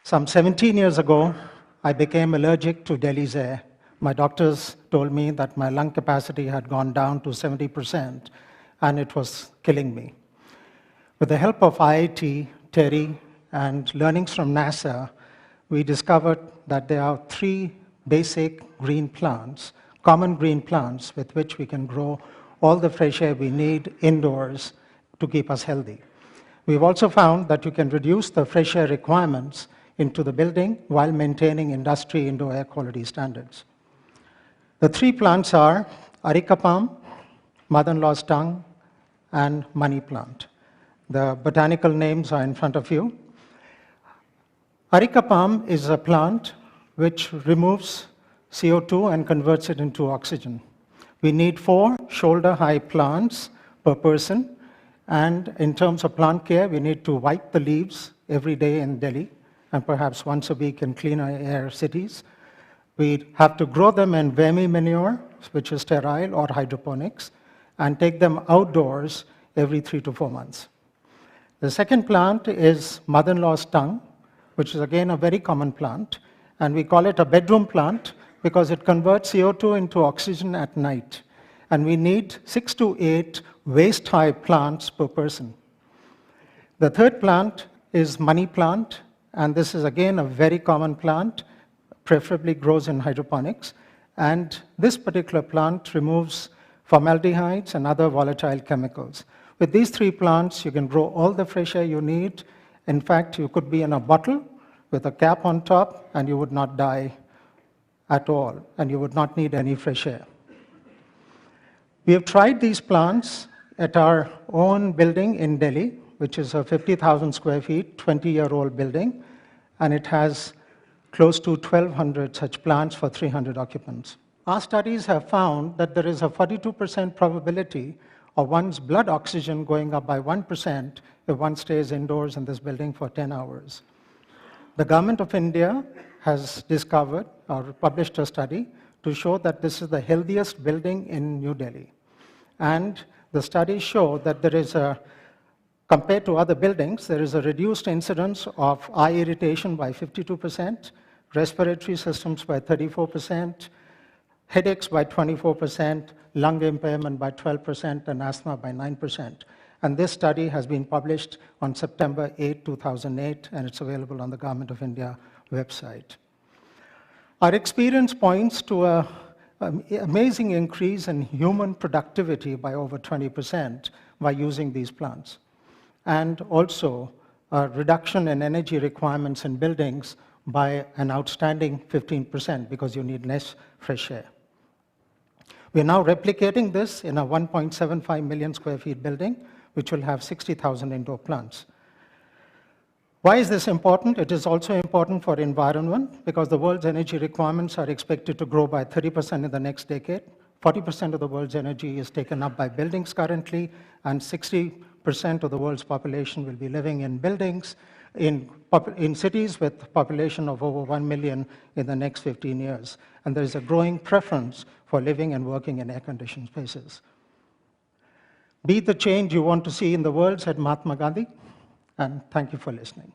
Some 17 years ago, I became allergic to Delhi's air. My doctors told me that my lung capacity had gone down to 70%, and it was killing me. With the help of IIT, TERI, and learnings from NASA, we discovered that there are 3 basic green plants, common green plants, with which we can grow all the fresh air we need indoors to keep us healthy. We've also found that you can reduce the fresh air requirements into the building while maintaining industry indoor air quality standards. The 3 plants are areca palm, mother-in-law's tongue, and money plant. The botanical names are in front of you. Areca palm is a plant which removes CO2 and converts it into oxygen. We need 4 shoulder-high plants per person, and in terms of plant care, we need to wipe the leaves every day in Delhi, and perhaps once a week in cleaner air cities. We have to grow them in vermi manure, which is sterile, or hydroponics, and take them outdoors every 3 to 4 months. The second plant is mother-in-law's tongue, which is again a very common plant, and we call it a bedroom plant because it converts CO2 into oxygen at night. And we need 6 to 8 waist-high plants per person. The third plant is money plant, and this is again a very common plant, preferably grows in hydroponics. And this particular plant removes formaldehydes and other volatile chemicals. With these 3 plants, you can grow all the fresh air you need. In fact, you could be in a bottle with a cap on top, and you would not die at all, and you would not need any fresh air. We have tried these plants at our own building in Delhi, which is a 50,000 square feet, 20-year-old building, and it has close to 1,200 such plants for 300 occupants. Our studies have found that there is a 42% probability of one's blood oxygen going up by 1% if one stays indoors in this building for 10 hours. The government of India has discovered or published a study to show that this is the healthiest building in New Delhi. And the studies show that there is compared to other buildings, there is a reduced incidence of eye irritation by 52%, respiratory systems by 34%, headaches by 24%, lung impairment by 12%, and asthma by 9%. And this study has been published on September 8, 2008, and it's available on the Government of India website. Our experience points to an amazing increase in human productivity by over 20% by using these plants, and also a reduction in energy requirements in buildings by an outstanding 15% because you need less fresh air. We're now replicating this in a 1.75 million square feet building, which will have 60,000 indoor plants. Why is this important? It is also important for environment because the world's energy requirements are expected to grow by 30% in the next decade. 40% of the world's energy is taken up by buildings currently, and 60% of the world's population will be living in buildings in cities with a population of over 1 million in the next 15 years. And there is a growing preference for living and working in air-conditioned spaces. Be the change you want to see in the world, said Mahatma Gandhi, and thank you for listening.